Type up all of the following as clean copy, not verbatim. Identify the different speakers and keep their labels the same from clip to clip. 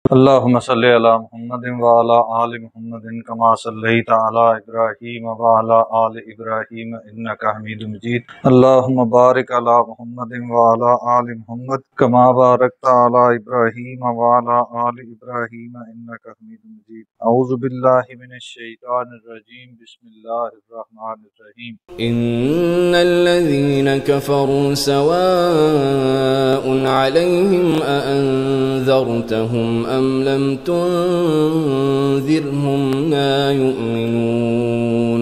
Speaker 1: اللهم صل على محمد وعلى آل محمد كما صليت على إبراهيم وعلى آل إبراهيم إنك حميد مجيد. اللهم بارك على محمد وعلى آل محمد كما باركت على إبراهيم وعلى آل إبراهيم إنك حميد مجيد. أعوذ بالله من الشيطان الرجيم. بسم الله الرحمن الرحيم.
Speaker 2: إن الذين كفروا سواء عليهم أأنذرتهم أم لم تنذرهم لا يؤمنون.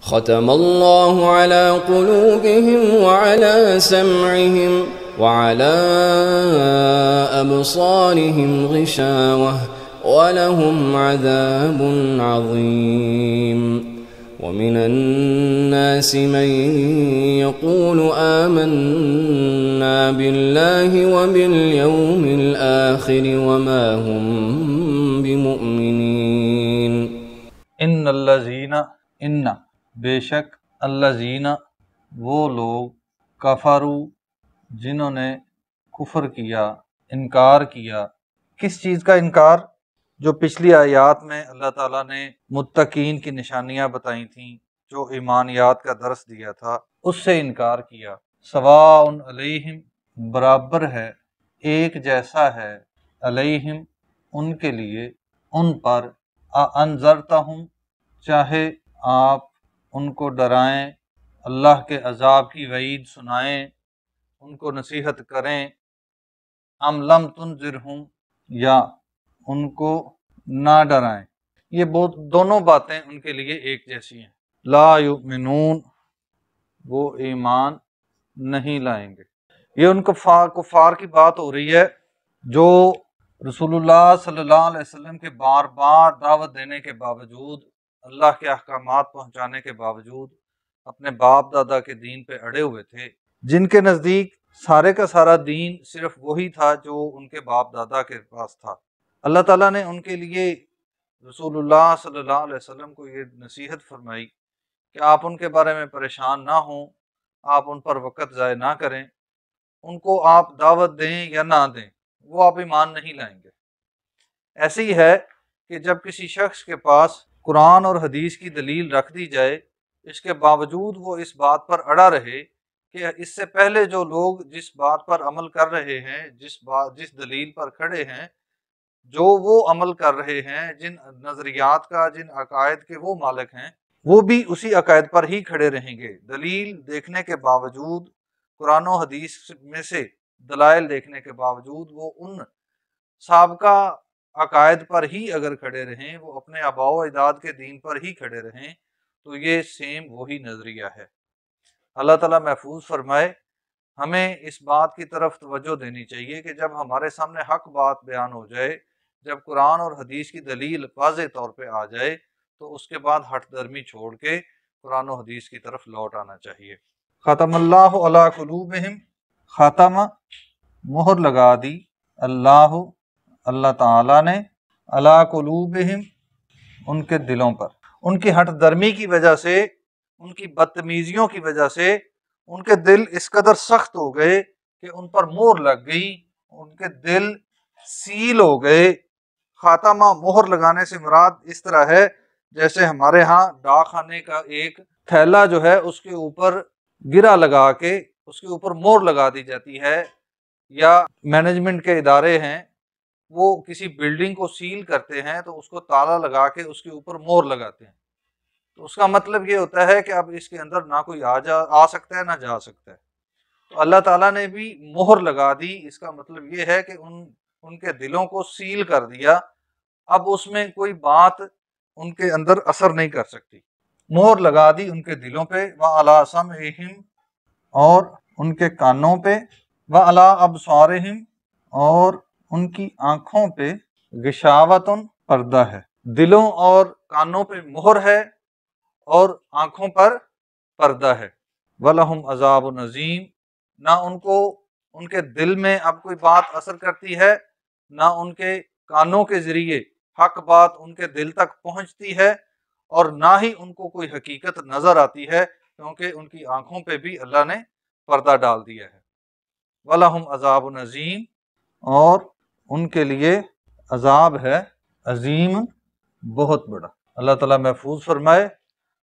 Speaker 2: ختم الله على قلوبهم وعلى سمعهم وعلى أبصارهم غشاوة ولهم عذاب عظيم. ومن الناس من يقول آمنا بالله وباليوم الآخر وما هم بمؤمنين.
Speaker 1: ان الذین بے شک الذین وہ لوگ کفروا جنہوں نے کفر کیا، انکار کیا۔ کس چیز کا انکار؟ جو پچھلی آیات میں اللہ تعالیٰ نے متقین کی نشانیاں بتائی تھیں، جو ایمانیات کا درس دیا تھا، اس سے انکار کیا۔ سواء علیہم برابر ہے، ایک جیسا ہے، علیہم ان کے لیے، ان پر، انذرتہم چاہے آپ ان کو ڈرائیں، اللہ کے عذاب کی وعید سنائیں، ان کو نصیحت کریں، ام لم تنذرہم یا ان کو نہ ڈرائیں، یہ دونوں باتیں ان کے لیے ایک جیسی ہیں۔ لا یؤمنون وہ ایمان نہیں لائیں گے۔ یہ ان کفار کی بات ہو رہی ہے جو رسول اللہ صلی اللہ علیہ وسلم کے بار بار دعوت دینے کے باوجود، اللہ کے احکامات پہنچانے کے باوجود اپنے باپ دادا کے دین پہ اڑے ہوئے تھے، جن کے نزدیک سارے کا سارا دین صرف وہی تھا جو ان کے باپ دادا کے پاس تھا۔ اللہ تعالیٰ نے ان کے لیے رسول اللہ صلی اللہ علیہ وسلم کو یہ نصیحت فرمائی کہ آپ ان کے بارے میں پریشان نہ ہوں، آپ ان پر وقت ضائع نہ کریں، ان کو آپ دعوت دیں یا نہ دیں، وہ آپ ایمان نہیں لائیں گے۔ ایسے ہی ہے کہ جب کسی شخص کے پاس قرآن اور حدیث کی دلیل رکھ دی جائے، اس کے باوجود وہ اس بات پر اڑا رہے کہ اس سے پہلے جو لوگ جس بات پر عمل کر رہے ہیں، جس دلیل پر کھڑے ہیں، جو وہ عمل کر رہے ہیں، جن نظریات کا، جن عقائد کے وہ مالک ہیں، وہ بھی اسی عقائد پر ہی کھڑے رہیں گے۔ دلیل دیکھنے کے باوجود، قرآن و حدیث میں سے دلائل دیکھنے کے باوجود وہ ان سابقہ عقائد پر ہی اگر کھڑے رہیں، وہ اپنے آباء و اجداد کے دین پر ہی کھڑے رہیں، تو یہ سیم وہی نظریہ ہے۔ اللہ تعالیٰ محفوظ فرمائے۔ ہمیں اس بات کی طرف توجہ دینی چاہیے کہ جب ہمارے سامنے حق بات بیان ہو جائے، جب قرآن اور حدیث کی دلیل واضح طور پہ آ جائے، تو اس کے بعد ہٹ درمی چھوڑ کے قرآن و حدیث کی طرف لوٹ آنا چاہیے۔ ختم اللہ علی قلوبہم، ختم مہر لگا دی، اللہ تعالیٰ نے، علی قلوبہم ان کے دلوں پر، ان کی ہٹ درمی کی وجہ سے، ان کی بدتمیزیوں کی وجہ سے ان کے دل اس قدر سخت ہو گئے کہ ان پر مہر لگ گئی، ان کے دل سیل ہو گئے۔ خاتمہ مہر لگانے سے مراد اس طرح ہے جیسے ہمارے ہاں ڈاک خانے کا ایک تھیلا جو ہے اس کے اوپر گرہ لگا کے اس کے اوپر مہر لگا دی جاتی ہے، یا مینجمنٹ کے ادارے ہیں وہ کسی بلڈنگ کو سیل کرتے ہیں تو اس کو تالا لگا کے اس کے اوپر مہر لگاتے ہیں، تو اس کا مطلب یہ ہوتا ہے کہ اب اس کے اندر نہ کوئی آ سکتا ہے نہ جا سکتا ہے۔ تو اللہ تعالیٰ نے بھی مہر لگا دی، اس کا مطلب یہ ہے کہ ان کے دلوں کو سیل کر دیا، اب اس میں کوئی بات ان کے اندر اثر نہیں کر سکتی۔ مہر لگا دی ان کے دلوں پہ، وَعَلَىٰ سَمْعِهِمْ اور ان کے کانوں پہ، وَعَلَىٰ أَبْصَارِهِمْ اور ان کی آنکھوں پہ، غشاوۃ پردہ ہے۔ دلوں اور کانوں پہ مہر ہے اور آنکھوں پر پردہ ہے۔ وَلَهُمْ عَذَابٌ عَظِيمٌ نہ ان کو ان کے دل میں اب کوئی بات اثر کرتی ہے، نہ ان کے کانوں کے ذریعے حق بات ان کے دل تک پہنچتی ہے، اور نہ ہی ان کو کوئی حقیقت نظر آتی ہے، کیونکہ ان کی آنکھوں پہ بھی اللہ نے پردہ ڈال دیا ہے۔ وَلَهُمْ عَذَابٌ عَظِيمٌ اور ان کے لیے عذاب ہے عظیم، بہت بڑا۔ اللہ تعالیٰ محفوظ فرمائے۔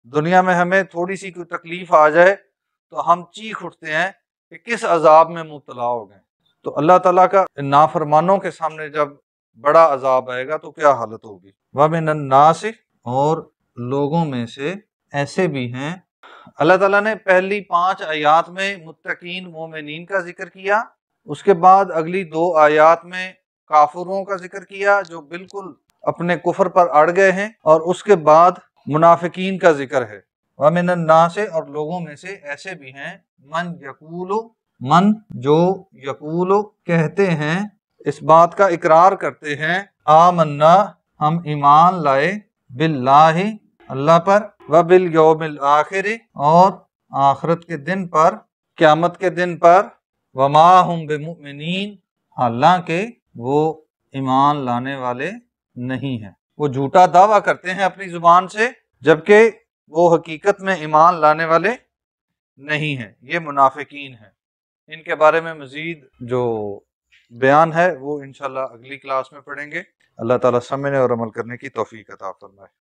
Speaker 1: دنیا میں ہمیں تھوڑی سی کوئی تکلیف آ جائے تو ہم چیخ اٹھتے ہیں کہ کس عذاب میں مبتلا ہو گئے، تو اللہ تعالیٰ کا نافرمانوں کے سامنے جب بڑا عذاب آئے گا تو کیا حالت ہوگی۔ وَمِنَ النَّاسِ، اور لوگوں میں سے ایسے بھی ہیں۔ اللہ تعالیٰ نے پہلی 5 آیات میں متقین مومنین کا ذکر کیا، اس کے بعد اگلی 2 آیات میں کافروں کا ذکر کیا جو بالکل اپنے کفر پر اڑ گئے ہیں، اور اس کے بعد منافقین کا ذکر ہے۔ وَمِنَ النَّاسِ، اور لوگوں میں سے ایسے بھی ہیں، من یقول، من جو یقول کہتے ہیں، اس بات کا اقرار کرتے ہیں، آمنا ہم ایمان لائے، باللہ اللہ پر، وبالیوم الآخر اور آخرت کے دن پر، قیامت کے دن پر، وما ہم بمؤمنین حالانکہ وہ ایمان لانے والے نہیں ہیں۔ وہ جھوٹا دعویٰ کرتے ہیں اپنی زبان سے، جبکہ وہ حقیقت میں ایمان لانے والے نہیں ہیں۔ یہ منافقین ہیں۔ ان کے بارے میں مزید جو بیان ہے وہ انشاءاللہ اگلی کلاس میں پڑھیں گے۔ اللہ تعالیٰ سمجھنے اور عمل کرنے کی توفیق عطا فرمائے۔